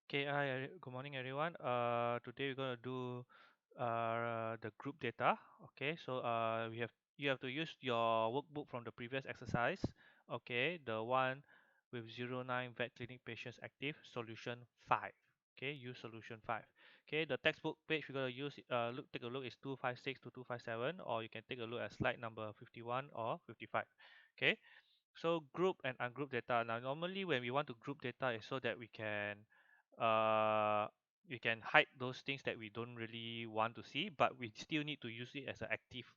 Okay, hi, good morning everyone. Today we're gonna do the group data. Okay, so you have to use your workbook from the previous exercise. Okay, the one with 09 vet clinic patients active, solution 5. Okay, use solution 5. Okay, the textbook page we're gonna use take a look is 256 to 257, or you can take a look at slide number 51 or 55. Okay, so group and ungroup data. Now, normally when we want to group data is so that uh, we can hide those things that we don't really want to see, but we still need to use it as an active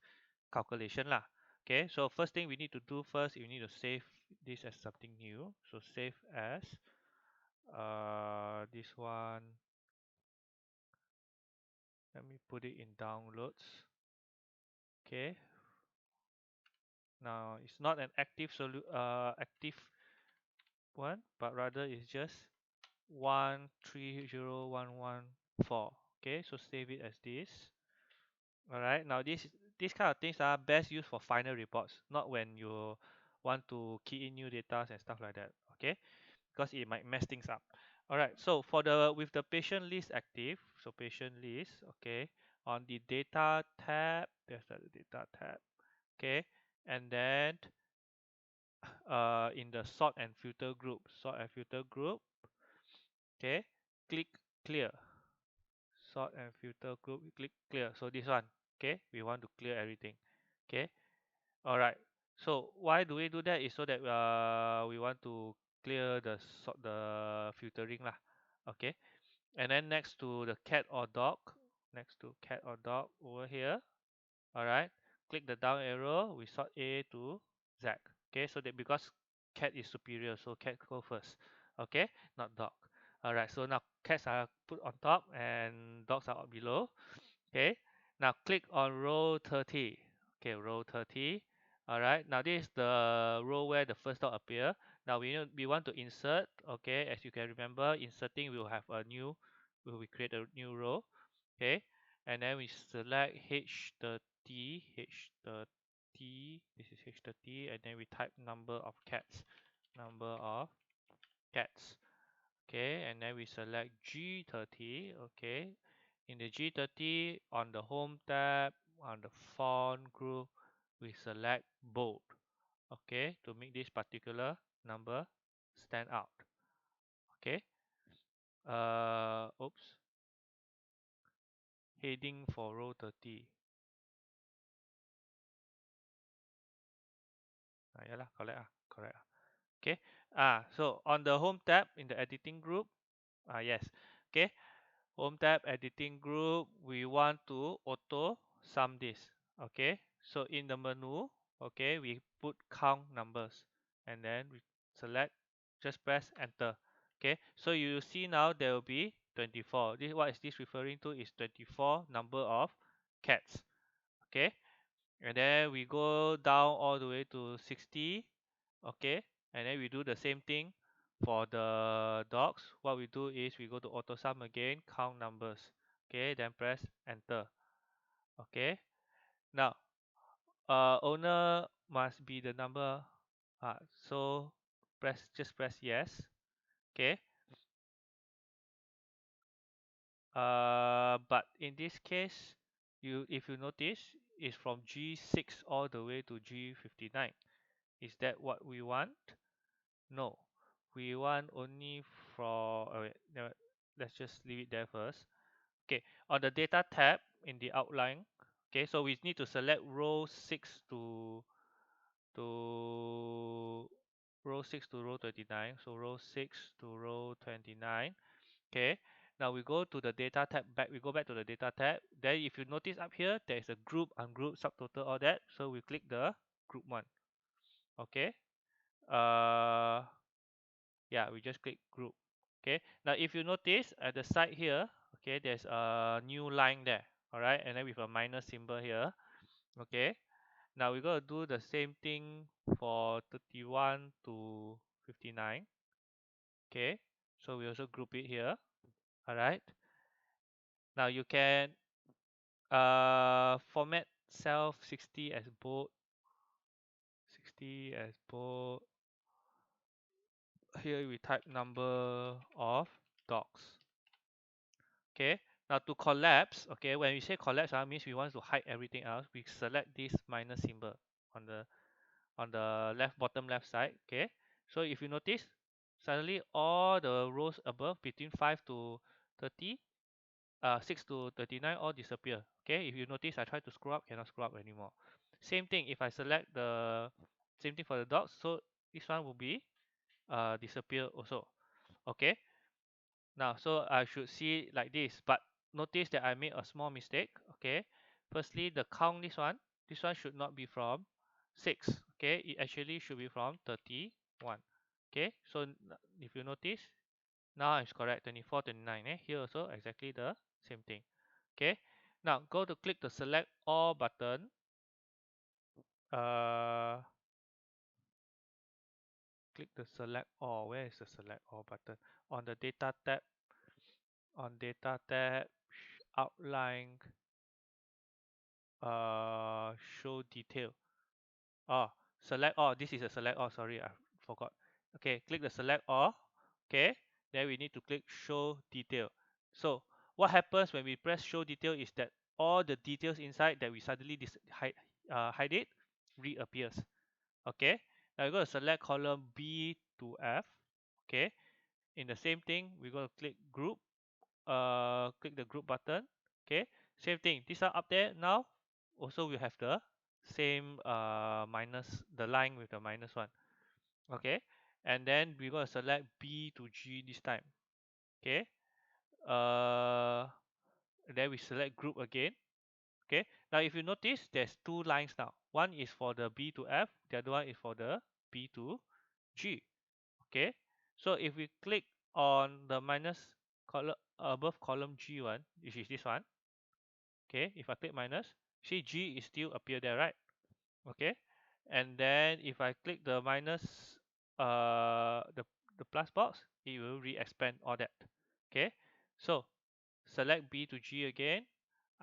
calculation lah. Okay, so first thing we need to do first, you need to save this as something new. So save as this one. Let me put it in downloads. Okay. Now it's not an active one, but rather it's just 130114. Okay, so save it as this. All right, now these kind of things are best used for final reports, not when you want to key in new data and stuff like that. Okay, because it might mess things up. All right, so for the with the patient list active, so patient list, okay, on the data tab, there's the data tab. Okay, and then in the sort and filter group, okay, click clear. Sort and filter group, we click clear. So this one, okay, we want to clear everything. Okay, all right. So why do we do that is so that we want to clear the filtering lah. Okay, and then next to the cat or dog, next to cat or dog over here, all right, click the down arrow, we sort A to Z. Okay, so that because cat is superior, so cat go first. Okay, not dog. All right, so now cats are put on top and dogs are below. Okay, now click on row 30. Okay, row 30. All right, now this is the row where the first dog appear. Now we want to insert. Okay, as you can remember, inserting will have a new, we create a new row. Okay, and then we select H30, H30, this is H30, and then we type number of cats, number of cats. Okay, and then we select G30. Okay, in the G30 on the home tab, on the font group, we select bold. Okay, to make this particular number stand out. Okay, oops, heading for row 30. Yeah lah, correct ah. Okay, so on the home tab in the editing group, yes, okay, home tab editing group, we want to auto sum this. Okay, so in the menu, okay, we put count numbers and then we select, just press enter. Okay, so you see now there will be 24. This, what is this referring to, is 24 number of cats. Okay, and then we go down all the way to 60. Okay, and then we do the same thing for the dogs. What we do is we go to auto sum again, count numbers. Okay, then press enter. Okay, now owner must be the number, so just press yes. Okay, but in this case, if you notice, is from G6 all the way to G59. Is that what we want? No, we want only from, wait, no, let's just leave it there first. Okay, on the data tab in the outline, okay, so we need to select row 6 to row 6 to row 29. So row 6 to row 29. Okay, now we go to the data tab back, we go back to the data tab. Then if you notice up here, there is a group, ungroup, subtotal, all that. So we click the group one. Okay, uh yeah, we just click group. Okay, now if you notice at the side here, okay, there's a new line there. All right, and then with a minus symbol here. Okay, now we're going to do the same thing for 31 to 59. Okay, so we also group it here. All right, now you can format cell 60 as bold, 60 as bold. Here we type number of dogs. Okay, now to collapse, okay, when we say collapse, means we want to hide everything else. We select this minus symbol on the left bottom left side. Okay, so if you notice, suddenly all the rows above between 5 to 30, 6 to 39 all disappear. Okay, if you notice, I try to scroll up, cannot scroll up anymore. Same thing if I select the same thing for the dots, so this one will be disappear also. Okay, now so I should see like this, but notice that I made a small mistake. Okay, firstly the count, this one should not be from 6. Okay, it actually should be from 31. Okay, so if you notice, now it's correct, 24, 29. Here also exactly the same thing. Okay, now go to click the select all button. uh Click the select all. Where is the select all button? On the data tab, outline, show detail. Oh, select all. This is a select all. Sorry, I forgot. Okay, click the select all. Okay, then we need to click show detail. So what happens when we press show detail is that all the details inside that we suddenly hide it reappears. Okay, now we're going to select column B to F. Okay, in the same thing, we're going to click group. Click the group button. Okay, same thing, these are up there now. Also we have the same minus, the line with the minus one. Okay, and then we're going to select B to G this time. Okay, then we select group again. Okay, now if you notice, there's two lines now. One is for the B to F, the other one is for the B to G. Okay, so if we click on the minus column above column G1, which is this one. Okay, if I click minus, see G is still appear there, right? Okay, and then if I click the minus, the plus box, it will re-expand all that. Okay, so select B to G again.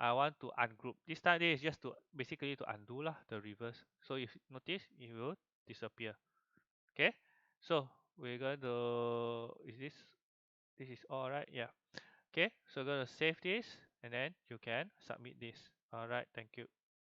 I want to ungroup. This time this is just to basically to undo lah, the reverse. So if you notice, it will disappear. Okay, so we're going to, this is all right? Yeah. Okay, so going to save this and then you can submit this. All right, thank you.